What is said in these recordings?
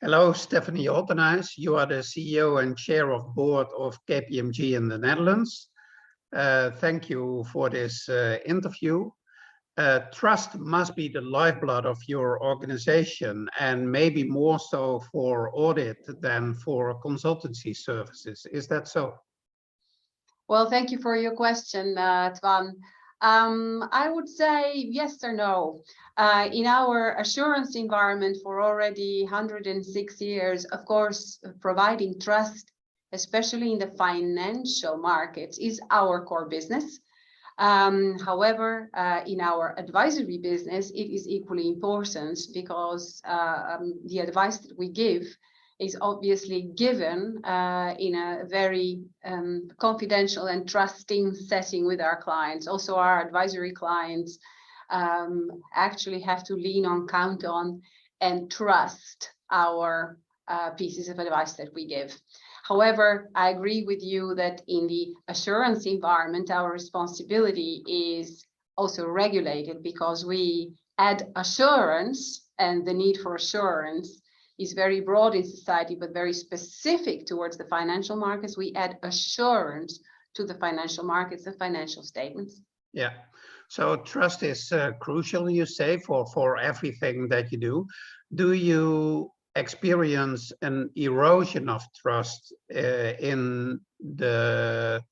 Hello, Stephanie Hottenhuis. You are the CEO and Chair of Board of KPMG in the Netherlands. Thank you for this interview. Trust must be the lifeblood of your organization, and maybe more so for audit than for consultancy services. Is that so? Well, thank you for your question, Twan. I would say yes or no. In our assurance environment for already 106 years, of course, providing trust, especially in the financial markets, is our core business. However, in our advisory business, it is equally important because the advice that we give is obviously given in a very confidential and trusting setting with our clients. Also, our advisory clients actually have to lean on, count on, and trust our pieces of advice that we give. However, I agree with you that in the assurance environment, our responsibility is also regulated because we add assurance, and the need for assurance is very broad in society, but very specific towards the financial markets. We add assurance to the financial markets, the financial statements. Yeah. So trust is crucial, you say, for everything that you do. Do you experience an erosion of trust in the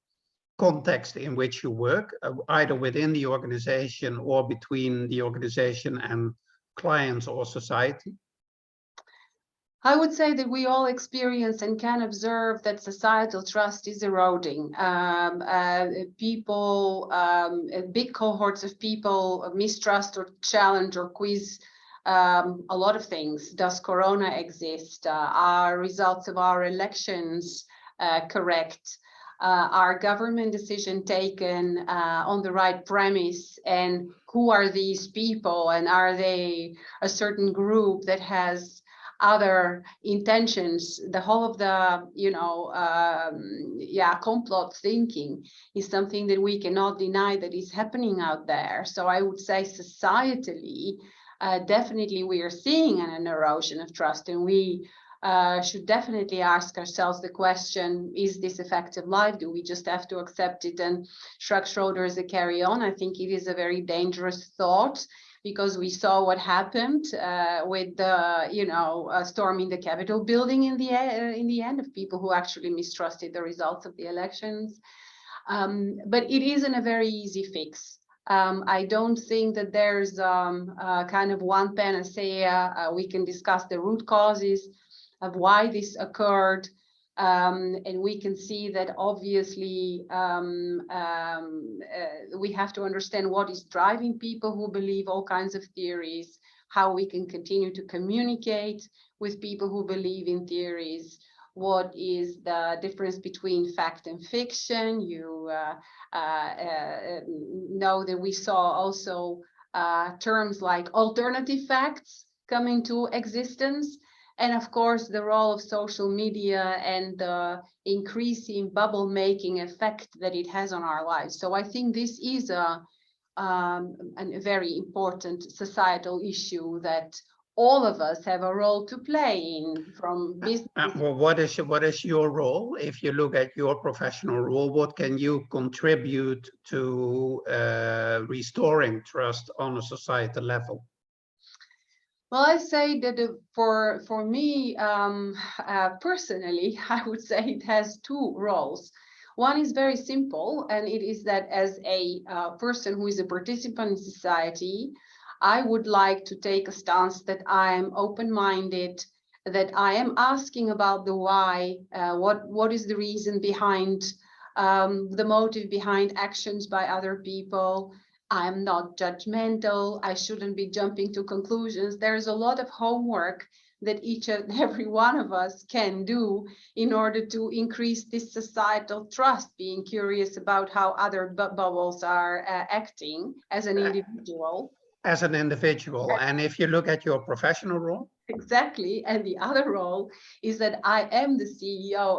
context in which you work, either within the organization or between the organization and clients or society? I would say that we all experience and can observe that societal trust is eroding. Big cohorts of people mistrust or challenge or quiz a lot of things. Does Corona exist? Are results of our elections correct? Are government decisions taken on the right premise? And who are these people? And are they a certain group that has other intentions? The whole of the, complot thinking is something that we cannot deny that is happening out there. So I would say societally, definitely we are seeing an erosion of trust, and we should definitely ask ourselves the question, is this effective life? Do we just have to accept it and shrug shoulders and carry on? I think it is a very dangerous thought, because we saw what happened with the, storming the Capitol building in the end, of people who actually mistrusted the results of the elections. But it isn't a very easy fix. I don't think that there's kind of one panacea. We can discuss the root causes of why this occurred. And we can see that obviously we have to understand what is driving people who believe all kinds of theories, how we can continue to communicate with people who believe in theories, what is the difference between fact and fiction. You know that we saw also terms like alternative facts come into existence. And of course, the role of social media and the increasing bubble making effect that it has on our lives. So I think this is a very important societal issue that all of us have a role to play in, from business. Well, what is your role? If you look at your professional role, what can you contribute to restoring trust on a societal level? Well, I say that for me personally, I would say it has two roles. One is very simple, and it is that as a person who is a participant in society, I would like to take a stance that I am open-minded, that I am asking about the why, what is the reason behind, the motive behind actions by other people. I'm not judgmental. I shouldn't be jumping to conclusions. There's a lot of homework that each and every one of us can do in order to increase this societal trust, being curious about how other bubbles are acting as an individual. As an individual. And if you look at your professional role? Exactly. And the other role is that I am the CEO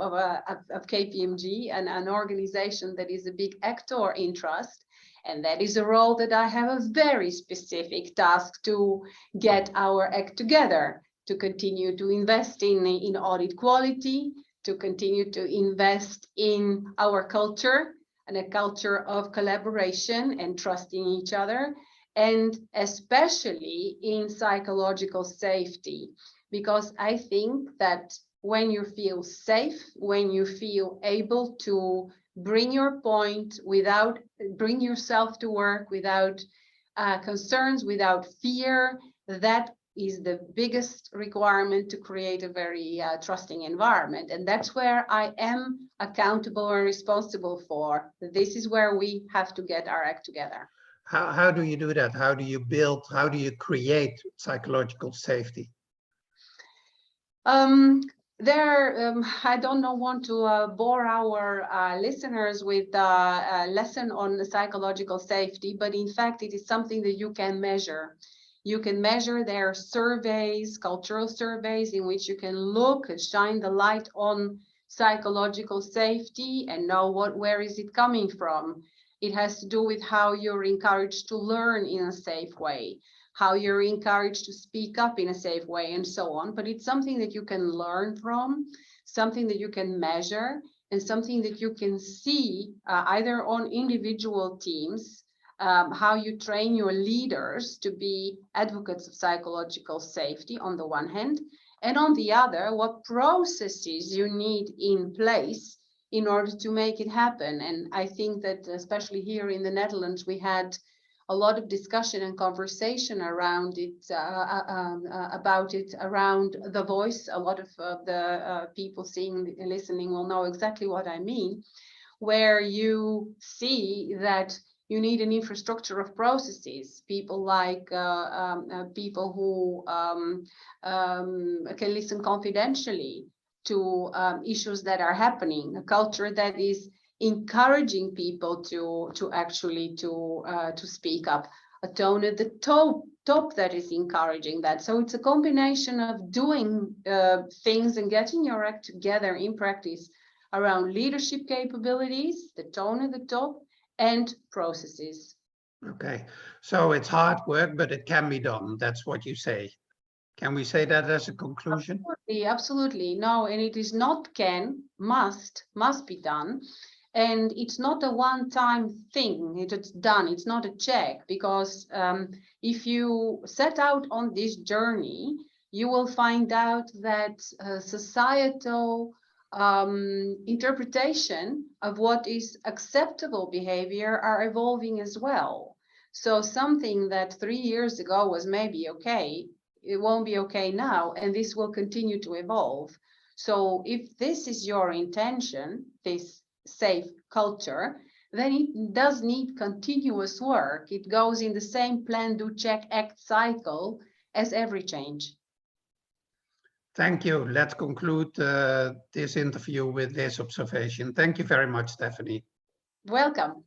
of KPMG, and an organization that is a big actor in trust. And that is a role that I have a very specific task to get our act together, to continue to invest in audit quality, to continue to invest in our culture and a culture of collaboration and trusting each other, and especially in psychological safety. Because I think that when you feel safe, when you feel able to bring your point without, bring yourself to work without concerns, without fear, that is the biggest requirement to create a very trusting environment. And that's where I am accountable and responsible for. This is where we have to get our act together. How do you do that? How do you build, how do you create psychological safety? I don't want to bore our listeners with a lesson on the psychological safety, but in fact, it is something that you can measure. You can measure their surveys, cultural surveys, in which you can look and shine the light on psychological safety and know where is it coming from. It has to do with how you're encouraged to learn in a safe way, how you're encouraged to speak up in a safe way, and so on. But it's something that you can learn from, something that you can measure, and something that you can see either on individual teams, how you train your leaders to be advocates of psychological safety on the one hand, and on the other, what processes you need in place in order to make it happen. And I think that especially here in the Netherlands, we had a lot of discussion and conversation around it, about it around the voice. A lot of the people seeing and listening will know exactly what I mean, where you see that you need an infrastructure of processes, people like people who can listen confidentially to issues that are happening, a culture that is encouraging people to actually speak up, a tone at the top that is encouraging that. So it's a combination of doing things and getting your act together in practice around leadership capabilities, the tone at the top, and processes. Okay, so it's hard work, but it can be done. That's what you say. Can we say that as a conclusion? Absolutely, absolutely. No, and it is not can, must be done. And it's not a one-time thing. It's done. It's not a check, because if you set out on this journey, you will find out that societal interpretation of what is acceptable behavior are evolving as well. So something that 3 years ago was maybe okay, it won't be okay now, and this will continue to evolve. So if this is your intention, this safe culture, then it does need continuous work. It goes in the same plan, do, check, act cycle as every change. Thank you. Let's conclude this interview with this observation. Thank you very much, Stephanie. Welcome.